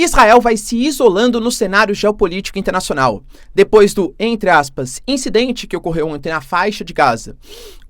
Israel vai se isolando no cenário geopolítico internacional, depois do, entre aspas, incidente que ocorreu ontem na faixa de Gaza.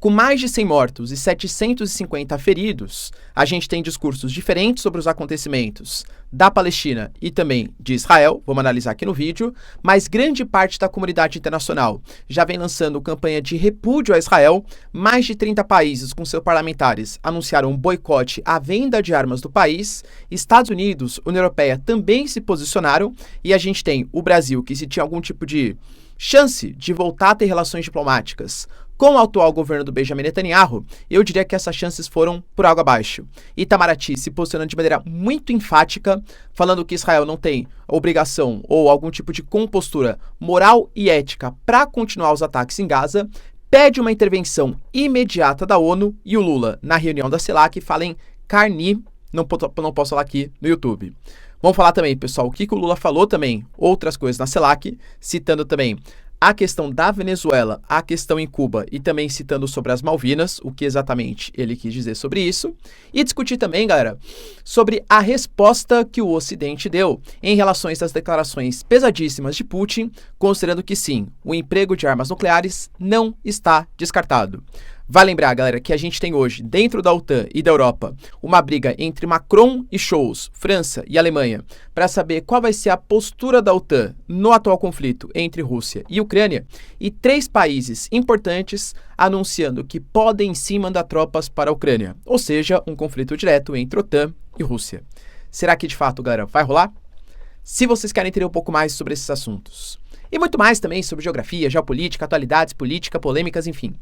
Com mais de 100 mortos e 750 feridos, a gente tem discursos diferentes sobre os acontecimentos da Palestina e também de Israel, vamos analisar aqui no vídeo, mas grande parte da comunidade internacional já vem lançando campanha de repúdio a Israel. Mais de 30 países com seus parlamentares anunciaram um boicote à venda de armas do país. Estados Unidos, União Europeia também se posicionaram e a gente tem o Brasil, que se tinha algum tipo de chance de voltar a ter relações diplomáticas com o atual governo do Benjamin Netanyahu, eu diria que essas chances foram por água abaixo. Itamaraty se posicionando de maneira muito enfática, falando que Israel não tem obrigação ou algum tipo de compostura moral e ética para continuar os ataques em Gaza, pede uma intervenção imediata da ONU e o Lula, na reunião da CELAC, fala em carni, não posso falar aqui no YouTube. Vamos falar também, pessoal, o que o Lula falou também, outras coisas na CELAC, citando também a questão da Venezuela, a questão em Cuba e também citando sobre as Malvinas, o que exatamente ele quis dizer sobre isso. E discutir também, galera, sobre a resposta que o Ocidente deu em relação às declarações pesadíssimas de Putin, considerando que sim, o emprego de armas nucleares não está descartado. Vai lembrar, galera, que a gente tem hoje, dentro da OTAN e da Europa, uma briga entre Macron e Scholz, França e Alemanha, para saber qual vai ser a postura da OTAN no atual conflito entre Rússia e Ucrânia, e 3 países importantes anunciando que podem sim mandar tropas para a Ucrânia, ou seja, um conflito direto entre OTAN e Rússia. Será que de fato, galera, vai rolar? Se vocês querem entender um pouco mais sobre esses assuntos, e muito mais também sobre geografia, geopolítica, atualidades, política, polêmicas, enfim,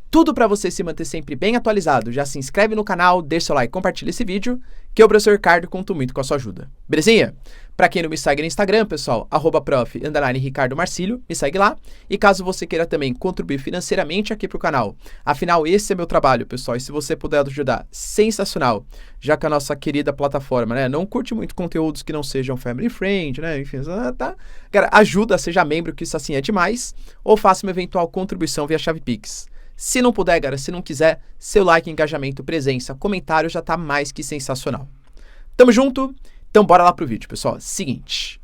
tudo para você se manter sempre bem atualizado, já se inscreve no canal, deixa seu like, compartilha esse vídeo, que eu, professor Ricardo, conto muito com a sua ajuda. Belezinha? Para quem não me segue no Instagram, pessoal, @prof_Ricardo Marcílio, me segue lá. E caso você queira também contribuir financeiramente aqui pro canal, afinal esse é meu trabalho, pessoal, e se você puder ajudar, sensacional, já que a nossa querida plataforma, né, não curte muito conteúdos que não sejam family friend, né, enfim, tá? Cara, ajuda, seja membro, que isso assim é demais, ou faça uma eventual contribuição via chave Pix. Se não puder, galera, se não quiser, seu like, engajamento, presença, comentário já tá mais que sensacional. Tamo junto? Então bora lá pro vídeo, pessoal. Seguinte,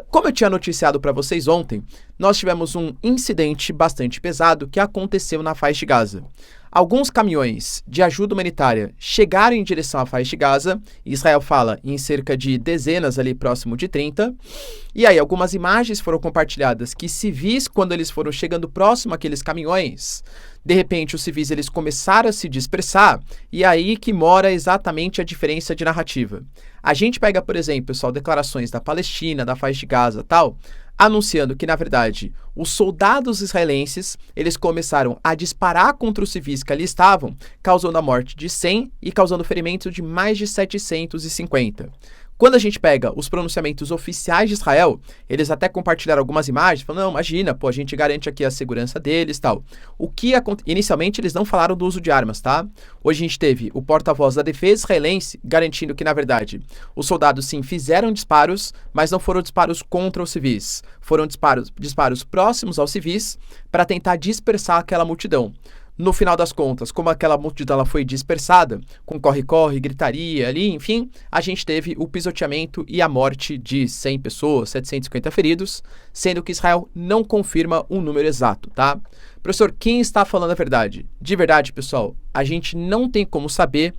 como eu tinha noticiado para vocês ontem, nós tivemos um incidente bastante pesado que aconteceu na faixa de Gaza. Alguns caminhões de ajuda humanitária chegaram em direção à faixa de Gaza, Israel fala em cerca de dezenas ali, próximo de 30, e aí algumas imagens foram compartilhadas que civis, quando eles foram chegando próximo àqueles caminhões, de repente os civis eles começaram a se dispersar, e aí que mora exatamente a diferença de narrativa. A gente pega, por exemplo, pessoal, declarações da Palestina, da faixa de Gaza, tal, anunciando que, na verdade, os soldados israelenses, eles começaram a disparar contra os civis que ali estavam, causando a morte de 100 e causando ferimento de mais de 750. Quando a gente pega os pronunciamentos oficiais de Israel, eles até compartilharam algumas imagens, falando, não, imagina, pô, a gente garante aqui a segurança deles e tal. Inicialmente, eles não falaram do uso de armas, tá? Hoje a gente teve o porta-voz da defesa israelense garantindo que, na verdade, os soldados, sim, fizeram disparos, mas não foram disparos contra os civis. Foram disparos próximos aos civis para tentar dispersar aquela multidão. No final das contas, como aquela multidão ela foi dispersada, com corre-corre, gritaria ali, enfim, a gente teve o pisoteamento e a morte de 100 pessoas, 750 feridos, sendo que Israel não confirma um número exato, tá? Professor, quem está falando a verdade? De verdade, pessoal, a gente não tem como saber,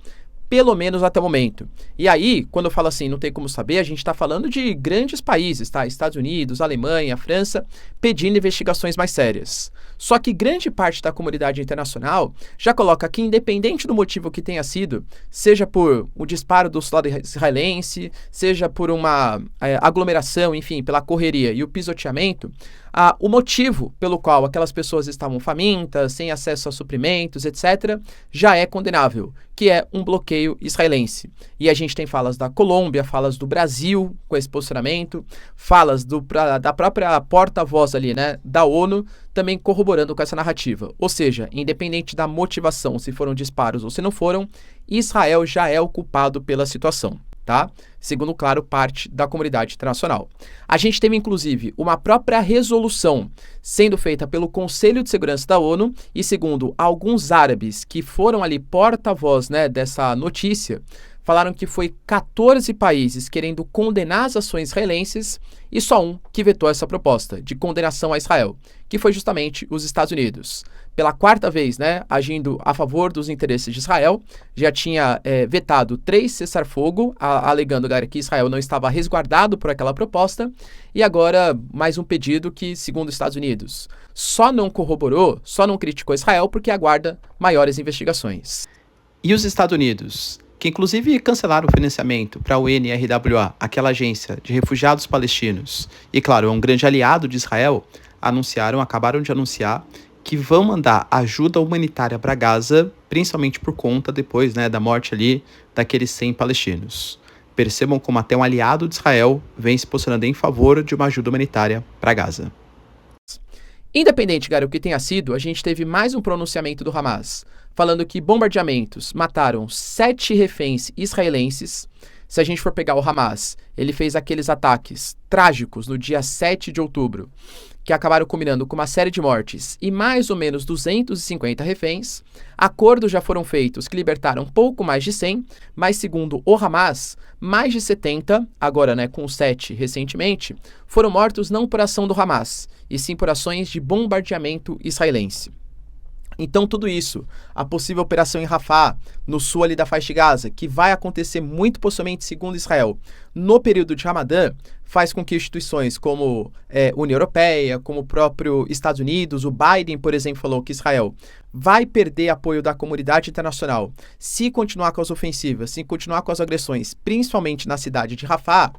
pelo menos até o momento. E aí, quando eu falo assim, não tem como saber, a gente está falando de grandes países, tá? Estados Unidos, Alemanha, França, pedindo investigações mais sérias. Só que grande parte da comunidade internacional já coloca que, independente do motivo que tenha sido, seja por o disparo do soldado israelense, seja por uma aglomeração, enfim, pela correria e o pisoteamento, o motivo pelo qual aquelas pessoas estavam famintas, sem acesso a suprimentos, etc., já é condenável, que é um bloqueio israelense. E a gente tem falas da Colômbia, falas do Brasil com esse posicionamento, falas da própria porta-voz ali, né, da ONU, também corroborando com essa narrativa. Ou seja, independente da motivação, se foram disparos ou se não foram, Israel já é o culpado pela situação, tá? Segundo, claro, parte da comunidade internacional. A gente teve, inclusive, uma própria resolução sendo feita pelo Conselho de Segurança da ONU e, segundo alguns árabes que foram ali porta-voz, né, dessa notícia, falaram que foi 14 países querendo condenar as ações israelenses e só um que vetou essa proposta de condenação a Israel, que foi justamente os Estados Unidos. Pela quarta vez, né, agindo a favor dos interesses de Israel, já tinha vetado 3 cessar-fogo, alegando que Israel não estava resguardado por aquela proposta, e agora mais um pedido que, segundo os Estados Unidos, só não corroborou, só não criticou Israel porque aguarda maiores investigações. E os Estados Unidos, que inclusive cancelaram o financiamento para a UNRWA, aquela agência de refugiados palestinos, e claro, é um grande aliado de Israel, acabaram de anunciar que vão mandar ajuda humanitária para Gaza, principalmente por conta depois, né, da morte ali daqueles 100 palestinos. Percebam como até um aliado de Israel vem se posicionando em favor de uma ajuda humanitária para Gaza. Independente, o que tenha sido, a gente teve mais um pronunciamento do Hamas, falando que bombardeamentos mataram 7 reféns israelenses. Se a gente for pegar o Hamas, ele fez aqueles ataques trágicos no dia 7 de outubro, que acabaram culminando com uma série de mortes e mais ou menos 250 reféns. Acordos já foram feitos que libertaram pouco mais de 100, mas segundo o Hamas, mais de 70, agora com 7 recentemente, foram mortos não por ação do Hamas, e sim por ações de bombardeamento israelense. Então tudo isso, a possível operação em Rafah, no sul ali da faixa de Gaza, que vai acontecer muito possivelmente, segundo Israel, no período de Ramadã, faz com que instituições como União Europeia, como o próprio Estados Unidos, o Biden, por exemplo, falou que Israel vai perder apoio da comunidade internacional se continuar com as ofensivas, se continuar com as agressões, principalmente na cidade de Rafah,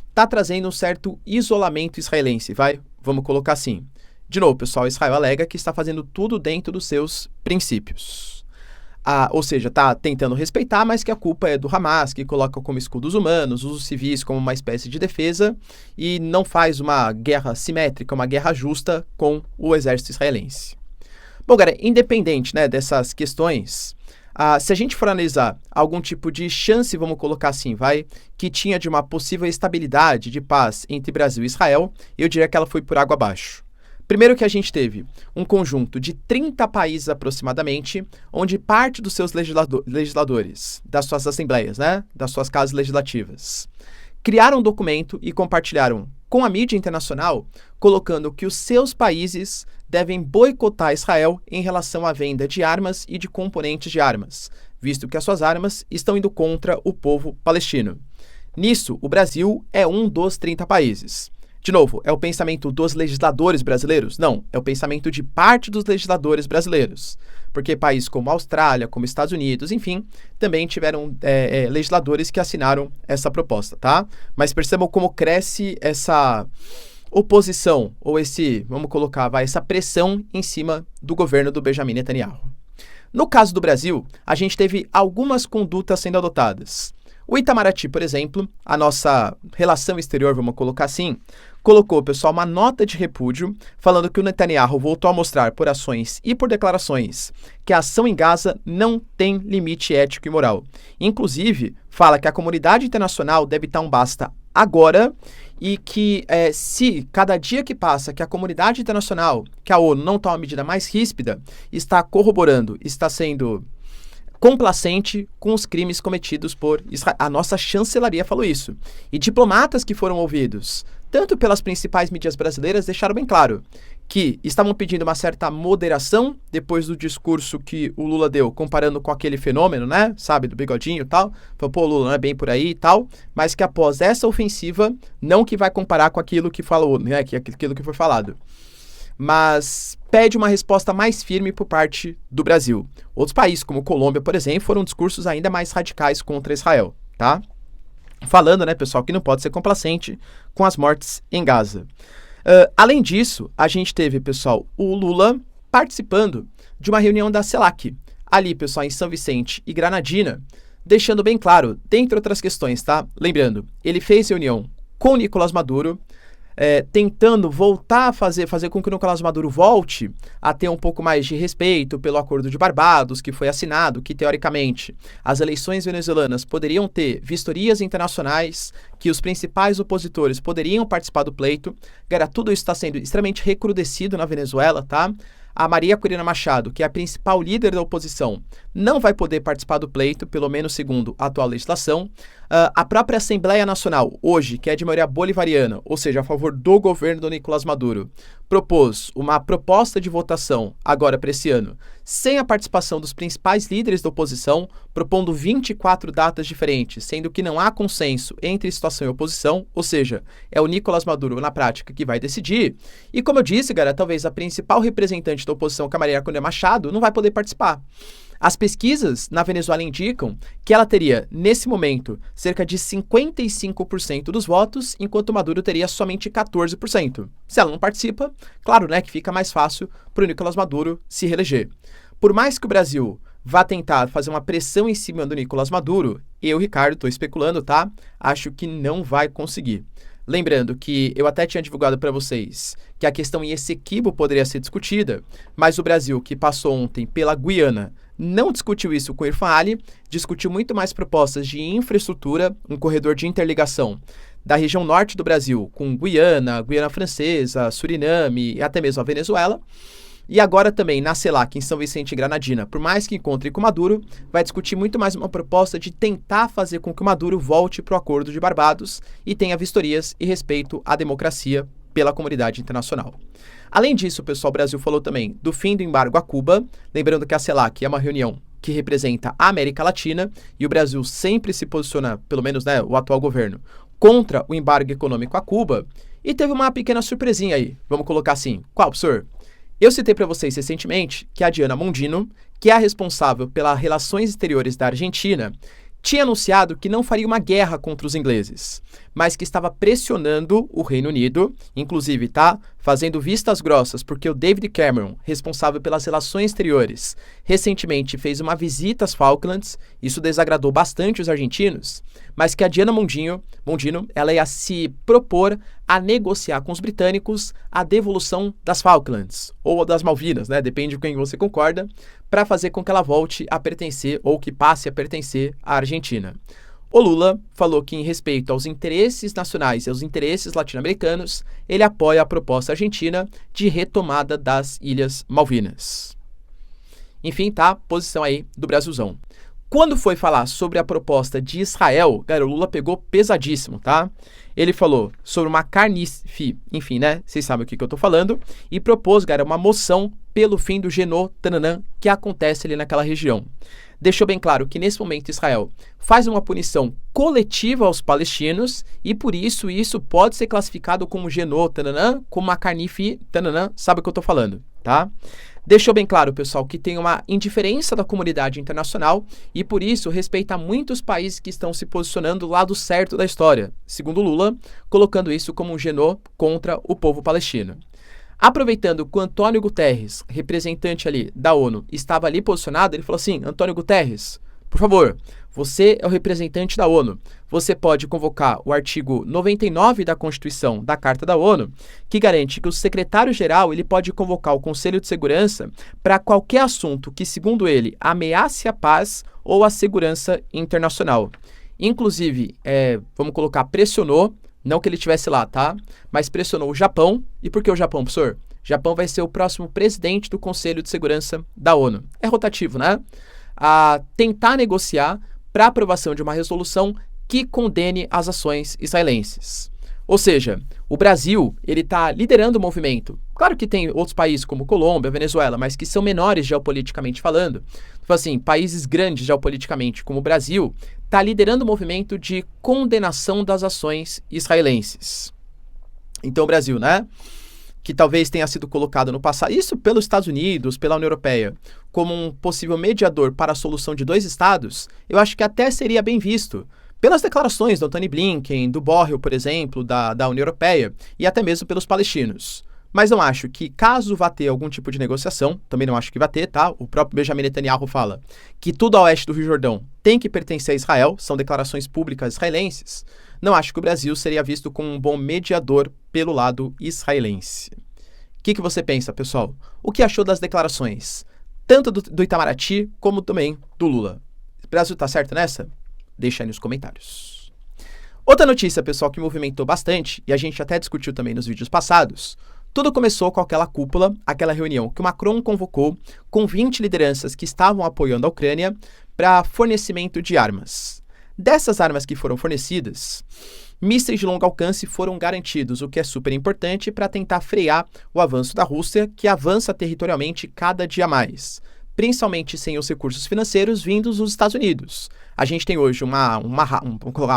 está trazendo um certo isolamento israelense, vamos colocar assim. De novo, pessoal, Israel alega que está fazendo tudo dentro dos seus princípios. Ou seja, está tentando respeitar, mas que a culpa é do Hamas, que coloca como escudos humanos, os civis como uma espécie de defesa e não faz uma guerra simétrica, uma guerra justa com o exército israelense. Bom, independente dessas questões, se a gente for analisar algum tipo de chance, vamos colocar assim, que tinha de uma possível estabilidade de paz entre Brasil e Israel, eu diria que ela foi por água abaixo. Primeiro que a gente teve um conjunto de 30 países aproximadamente, onde parte dos seus legisladores, das suas assembleias, das suas casas legislativas, criaram um documento e compartilharam com a mídia internacional, colocando que os seus países devem boicotar Israel em relação à venda de armas e de componentes de armas, visto que as suas armas estão indo contra o povo palestino. Nisso, o Brasil é um dos 30 países. De novo, é o pensamento dos legisladores brasileiros? Não, é o pensamento de parte dos legisladores brasileiros. Porque países como a Austrália, como Estados Unidos, enfim, também tiveram legisladores que assinaram essa proposta, tá? Mas percebam como cresce essa oposição, ou vamos colocar, essa pressão em cima do governo do Benjamin Netanyahu. No caso do Brasil, a gente teve algumas condutas sendo adotadas. O Itamaraty, por exemplo, a nossa relação exterior, vamos colocar assim, colocou, pessoal, uma nota de repúdio falando que o Netanyahu voltou a mostrar por ações e por declarações que a ação em Gaza não tem limite ético e moral. Inclusive, fala que a comunidade internacional deve dar um basta agora e que se cada dia que passa que a comunidade internacional, que a ONU não toma uma medida mais ríspida, está corroborando, está sendo complacente com os crimes cometidos por Israel. A nossa chancelaria falou isso. E diplomatas que foram ouvidos, tanto pelas principais mídias brasileiras, deixaram bem claro que estavam pedindo uma certa moderação depois do discurso que o Lula deu, comparando com aquele fenômeno, do bigodinho e tal. Falou, Lula, não é bem por aí e tal, mas que após essa ofensiva, não que vai comparar com aquilo que falou, aquilo que foi falado, mas pede uma resposta mais firme por parte do Brasil. Outros países, como Colômbia, por exemplo, foram discursos ainda mais radicais contra Israel, tá? Falando, pessoal, que não pode ser complacente com as mortes em Gaza. Além disso, a gente teve, pessoal, o Lula participando de uma reunião da CELAC, ali, pessoal, em São Vicente e Granadina, deixando bem claro, dentre outras questões, tá? Lembrando, ele fez reunião com o Nicolás Maduro, tentando voltar a fazer com que o Nicolás Maduro volte a ter um pouco mais de respeito pelo Acordo de Barbados, que foi assinado, que, teoricamente, as eleições venezuelanas poderiam ter vistorias internacionais, que os principais opositores poderiam participar do pleito. Tudo isso está sendo extremamente recrudescido na Venezuela, tá? a Maria Corina Machado, que é a principal líder da oposição, não vai poder participar do pleito, pelo menos segundo a atual legislação. A própria Assembleia Nacional, hoje, que é de maioria bolivariana, ou seja, a favor do governo do Nicolás Maduro, propôs uma proposta de votação agora para esse ano, sem a participação dos principais líderes da oposição, propondo 24 datas diferentes, sendo que não há consenso entre situação e oposição, ou seja, é o Nicolás Maduro, na prática, que vai decidir. E como eu disse, galera, talvez a principal representante da oposição, que é a Maria Corina Machado, não vai poder participar. As pesquisas na Venezuela indicam que ela teria, nesse momento, cerca de 55% dos votos, enquanto Maduro teria somente 14%. Se ela não participa, claro, né, que fica mais fácil para o Nicolás Maduro se reeleger. Por mais que o Brasil vá tentar fazer uma pressão em cima do Nicolás Maduro, eu, Ricardo, estou especulando, tá? Acho que não vai conseguir. Lembrando que eu até tinha divulgado para vocês que a questão em Essequibo poderia ser discutida, mas o Brasil, que passou ontem pela Guiana, não discutiu isso com o Irfan Ali, discutiu muito mais propostas de infraestrutura, um corredor de interligação da região norte do Brasil com Guiana, Guiana Francesa, Suriname e até mesmo a Venezuela. E agora também na CELAC, em São Vicente e Granadina, por mais que encontre com o Maduro, vai discutir muito mais uma proposta de tentar fazer com que o Maduro volte para o Acordo de Barbados e tenha vistorias e respeito à democracia pela comunidade internacional. Além disso, pessoal, o Brasil falou também do fim do embargo a Cuba, lembrando que a CELAC é uma reunião que representa a América Latina e o Brasil sempre se posiciona, pelo menos, né, o atual governo, contra o embargo econômico a Cuba. E teve uma pequena surpresinha aí, vamos colocar assim. Qual, professor? Eu citei para vocês recentemente que a Diana Mondino, que é a responsável pelas relações exteriores da Argentina, tinha anunciado que não faria uma guerra contra os ingleses, mas que estava pressionando o Reino Unido, inclusive, tá? Fazendo vistas grossas, porque o David Cameron, responsável pelas relações exteriores, recentemente fez uma visita às Falklands, isso desagradou bastante os argentinos, mas que a Diana Mondino, ela ia se propor a negociar com os britânicos a devolução das Falklands, ou das Malvinas, né? Depende de quem você concorda, para fazer com que ela volte a pertencer, ou que passe a pertencer à Argentina. O Lula falou que, em respeito aos interesses nacionais e aos interesses latino-americanos, ele apoia a proposta argentina de retomada das Ilhas Malvinas. Enfim, tá? Posição aí do Brasilzão. Quando foi falar sobre a proposta de Israel, cara, o Lula pegou pesadíssimo, tá? Ele falou sobre uma carnice, enfim, né? Vocês sabem o que eu tô falando, e propôs, cara, uma moção pelo fim do Genô-Tananã que acontece ali naquela região. Deixou bem claro que, nesse momento, Israel faz uma punição coletiva aos palestinos e, por isso, pode ser classificado como Genô-Tananã, como uma carnice-Tananã, sabe o que eu tô falando, tá? Deixou bem claro, pessoal, que tem uma indiferença da comunidade internacional e, por isso, respeita muitos países que estão se posicionando do lado certo da história, segundo Lula, colocando isso como um genô contra o povo palestino. Aproveitando que o Antônio Guterres, representante ali da ONU, estava ali posicionado, ele falou assim: Antônio Guterres, por favor, você é o representante da ONU. Você pode convocar o artigo 99 da Constituição da Carta da ONU, que garante que o secretário-geral ele pode convocar o Conselho de Segurança para qualquer assunto que, segundo ele, ameace a paz ou a segurança internacional. Inclusive, vamos colocar, pressionou, não que ele estivesse lá, tá? Mas pressionou o Japão. E por que o Japão, professor? O Japão vai ser o próximo presidente do Conselho de Segurança da ONU. É rotativo, né? A tentar negociar para aprovação de uma resolução que condene as ações israelenses. Ou seja, o Brasil ele está liderando o movimento. Claro que tem outros países como Colômbia, Venezuela, mas que são menores geopoliticamente falando. Então, assim, países grandes geopoliticamente como o Brasil está liderando o movimento de condenação das ações israelenses. Então o Brasil, né? Que talvez tenha sido colocado no passado, isso pelos Estados Unidos, pela União Europeia, como um possível mediador para a solução de dois estados, eu acho que até seria bem visto pelas declarações do Antony Blinken, do Borrell, por exemplo, da União Europeia, e até mesmo pelos palestinos. Mas não acho que, caso vá ter algum tipo de negociação, também não acho que vai ter, tá? O próprio Benjamin Netanyahu fala que tudo a oeste do Rio Jordão tem que pertencer a Israel, são declarações públicas israelenses. Não acho que o Brasil seria visto como um bom mediador pelo lado israelense. O que você pensa, pessoal? O que achou das declarações, tanto do Itamaraty como também do Lula? O Brasil tá certo nessa? Deixa aí nos comentários. Outra notícia, pessoal, que movimentou bastante, e a gente até discutiu também nos vídeos passados, Tudo começou com aquela cúpula, aquela reunião que o Macron convocou com 20 lideranças que estavam apoiando a Ucrânia para fornecimento de armas. Dessas armas que foram fornecidas, mísseis de longo alcance foram garantidos, o que é super importante para tentar frear o avanço da Rússia, que avança territorialmente cada dia mais, principalmente sem os recursos financeiros vindos dos Estados Unidos. A gente tem hoje uma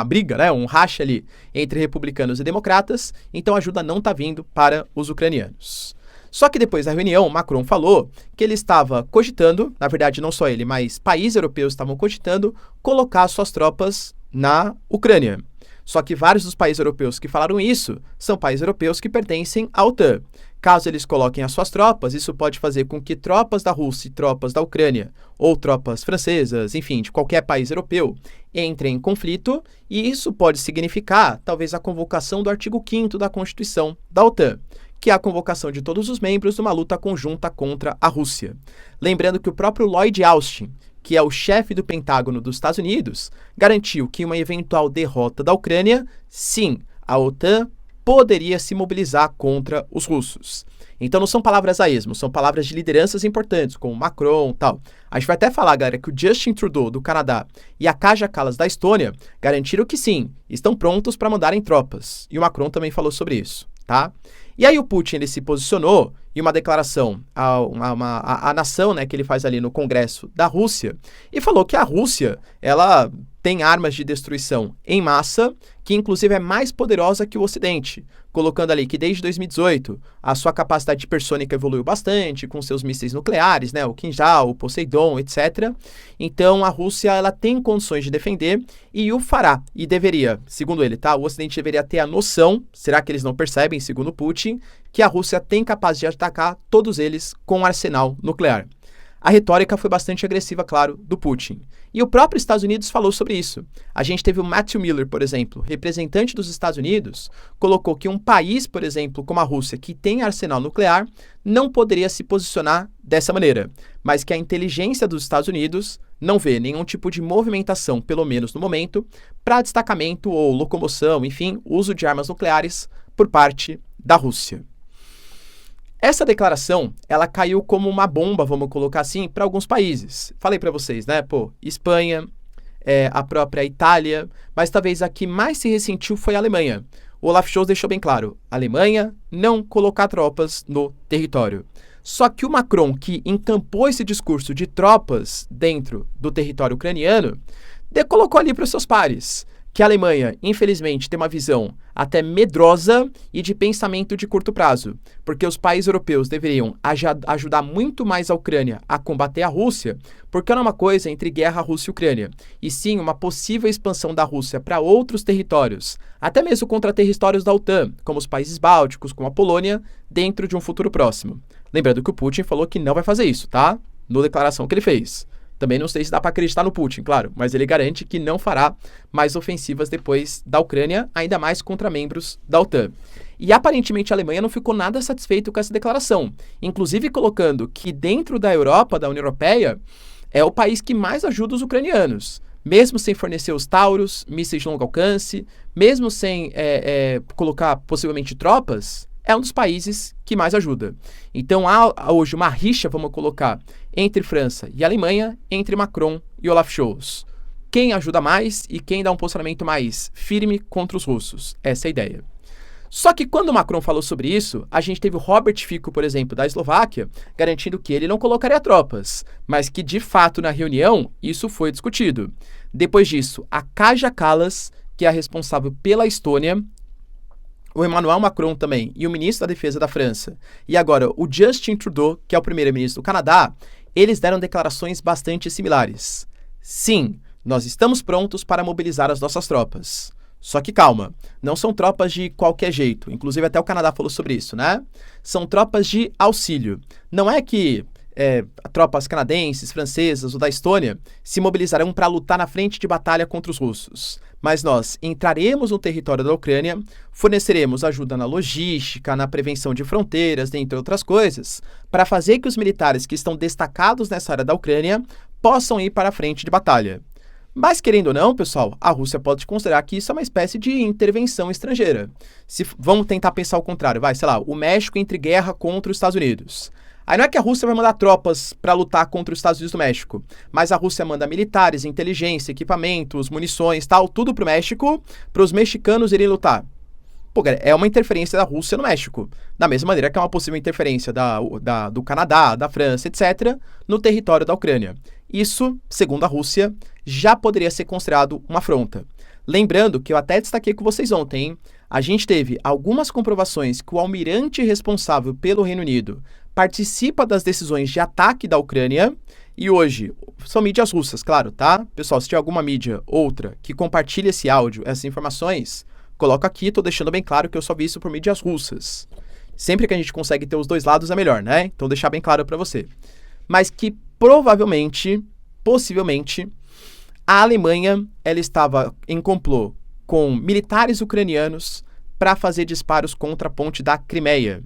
briga, né, um racha ali entre republicanos e democratas, então a ajuda não está vindo para os ucranianos. Só que depois da reunião, Macron falou que ele estava cogitando, na verdade não só ele, mas países europeus estavam cogitando colocar suas tropas na Ucrânia. Só que vários dos países europeus que falaram isso são países europeus que pertencem à OTAN. Caso eles coloquem as suas tropas, isso pode fazer com que tropas da Rússia e tropas da Ucrânia, ou tropas francesas, enfim, de qualquer país europeu, entrem em conflito, e isso pode significar, talvez, a convocação do artigo 5º da Constituição da OTAN, que é a convocação de todos os membros numa luta conjunta contra a Rússia. Lembrando que o próprio Lloyd Austin, que é o chefe do Pentágono dos Estados Unidos, garantiu que em uma eventual derrota da Ucrânia, sim, a OTAN poderia se mobilizar contra os russos. Então não são palavras a esmo, são palavras de lideranças importantes, como Macron e tal. A gente vai até falar, galera, que o Justin Trudeau, do Canadá, e a Kaja Kallas, da Estônia, garantiram que sim, estão prontos para mandarem tropas. E o Macron também falou sobre isso, tá? E aí o Putin, ele se posicionou em uma declaração à nação, né, que ele faz ali no Congresso da Rússia, e falou que a Rússia, ela tem armas de destruição em massa, que inclusive é mais poderosa que o Ocidente, colocando ali que desde 2018 a sua capacidade hipersônica evoluiu bastante, com seus mísseis nucleares, né, o Kinjal, o Poseidon, etc. Então a Rússia, ela tem condições de defender e o fará, e deveria, segundo ele, tá? O Ocidente deveria ter a noção, será que eles não percebem, segundo Putin, que a Rússia tem capacidade de atacar todos eles com um arsenal nuclear. A retórica foi bastante agressiva, claro, do Putin. E o próprio Estados Unidos falou sobre isso. A gente teve o Matthew Miller, por exemplo, representante dos Estados Unidos, colocou que um país, por exemplo, como a Rússia, que tem arsenal nuclear, não poderia se posicionar dessa maneira, mas que a inteligência dos Estados Unidos não vê nenhum tipo de movimentação, pelo menos no momento, para destacamento ou locomoção, enfim, uso de armas nucleares por parte da Rússia. Essa declaração, ela caiu como uma bomba, vamos colocar assim, para alguns países. Falei para vocês, né? Espanha, a própria Itália, mas talvez a que mais se ressentiu foi a Alemanha. O Olaf Scholz deixou bem claro, a Alemanha não colocar tropas no território. Só que o Macron, que encampou esse discurso de tropas dentro do território ucraniano, colocou ali para os seus pares que a Alemanha, infelizmente, tem uma visão até medrosa e de pensamento de curto prazo, porque os países europeus deveriam ajudar muito mais a Ucrânia a combater a Rússia, porque não é uma coisa entre guerra Rússia e Ucrânia, e sim uma possível expansão da Rússia para outros territórios, até mesmo contra territórios da OTAN, como os países bálticos, como a Polônia, dentro de um futuro próximo. Lembrando que o Putin falou que não vai fazer isso, tá? Na declaração que ele fez. Também não sei se dá para acreditar no Putin, claro, mas ele garante que não fará mais ofensivas depois da Ucrânia, ainda mais contra membros da OTAN. E aparentemente a Alemanha não ficou nada satisfeita com essa declaração, inclusive colocando que dentro da Europa, da União Europeia, é o país que mais ajuda os ucranianos, mesmo sem fornecer os Taurus, mísseis de longo alcance, mesmo sem colocar possivelmente tropas, é um dos países que mais ajuda. Então há hoje uma rixa, vamos colocar, entre França e Alemanha, entre Macron e Olaf Scholz. Quem ajuda mais e quem dá um posicionamento mais firme contra os russos. Essa é a ideia. Só que quando o Macron falou sobre isso, a gente teve o Robert Fico, por exemplo, da Eslováquia, garantindo que ele não colocaria tropas, mas que, de fato, na reunião, isso foi discutido. Depois disso, a Kaja Kallas, que é a responsável pela Estônia, o Emmanuel Macron também, e o ministro da Defesa da França, e agora o Justin Trudeau, que é o primeiro-ministro do Canadá, eles deram declarações bastante similares. Sim, nós estamos prontos para mobilizar as nossas tropas. Só que calma, não são tropas de qualquer jeito, inclusive até o Canadá falou sobre isso, né? São tropas de auxílio. Não é que tropas canadenses, francesas ou da Estônia se mobilizarão para lutar na frente de batalha contra os russos. Mas nós entraremos no território da Ucrânia, forneceremos ajuda na logística, na prevenção de fronteiras, dentre outras coisas, para fazer que os militares que estão destacados nessa área da Ucrânia possam ir para a frente de batalha. Mas, querendo ou não, pessoal, a Rússia pode considerar que isso é uma espécie de intervenção estrangeira. Vamos tentar pensar o contrário, sei lá, o México entre guerra contra os Estados Unidos. Aí não é que a Rússia vai mandar tropas para lutar contra os Estados Unidos do México, mas a Rússia manda militares, inteligência, equipamentos, munições, tal, tudo pro México, para os mexicanos irem lutar. Pô, cara, é uma interferência da Rússia no México, da mesma maneira que é uma possível interferência do Canadá, da França, etc., no território da Ucrânia. Isso, segundo a Rússia, já poderia ser considerado uma afronta. Lembrando que eu até destaquei com vocês ontem, hein? A gente teve algumas comprovações que o almirante responsável pelo Reino Unido participa das decisões de ataque da Ucrânia, e hoje, são mídias russas, claro, tá? Pessoal, se tiver alguma mídia outra que compartilhe esse áudio, essas informações, coloco aqui, tô deixando bem claro que eu só vi isso por mídias russas. Sempre que a gente consegue ter os dois lados é melhor, né? Então deixar bem claro para você. Mas que provavelmente, possivelmente, a Alemanha ela estava em complô com militares ucranianos para fazer disparos contra a ponte da Crimeia.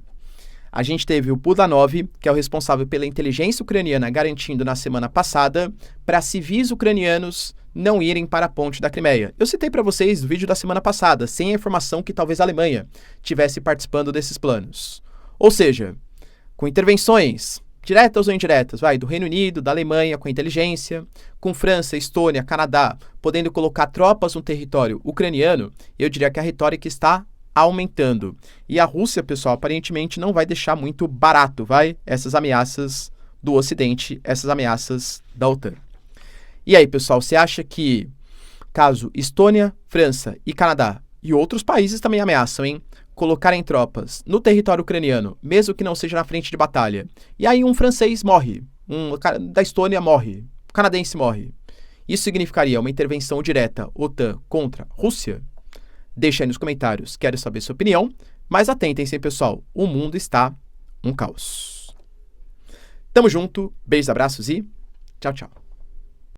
A gente teve o Budanov, que é o responsável pela inteligência ucraniana, garantindo na semana passada para civis ucranianos não irem para a ponte da Crimeia. Eu citei para vocês o vídeo da semana passada, sem a informação que talvez a Alemanha tivesse participando desses planos. Ou seja, com intervenções diretas ou indiretas, do Reino Unido, da Alemanha, com a inteligência, com França, Estônia, Canadá, podendo colocar tropas no território ucraniano, eu diria que a retórica está aumentando. E a Rússia, pessoal, aparentemente não vai deixar muito barato, essas ameaças do Ocidente, essas ameaças da OTAN. E aí, pessoal, você acha que, caso Estônia, França e Canadá e outros países também ameaçam, colocarem tropas no território ucraniano, mesmo que não seja na frente de batalha, e aí um francês morre, um cara da Estônia morre, um canadense morre, isso significaria uma intervenção direta OTAN contra a Rússia? Deixa aí nos comentários, quero saber sua opinião, mas atentem-se, pessoal, o mundo está um caos. Tamo junto, beijos, abraços e tchau, tchau.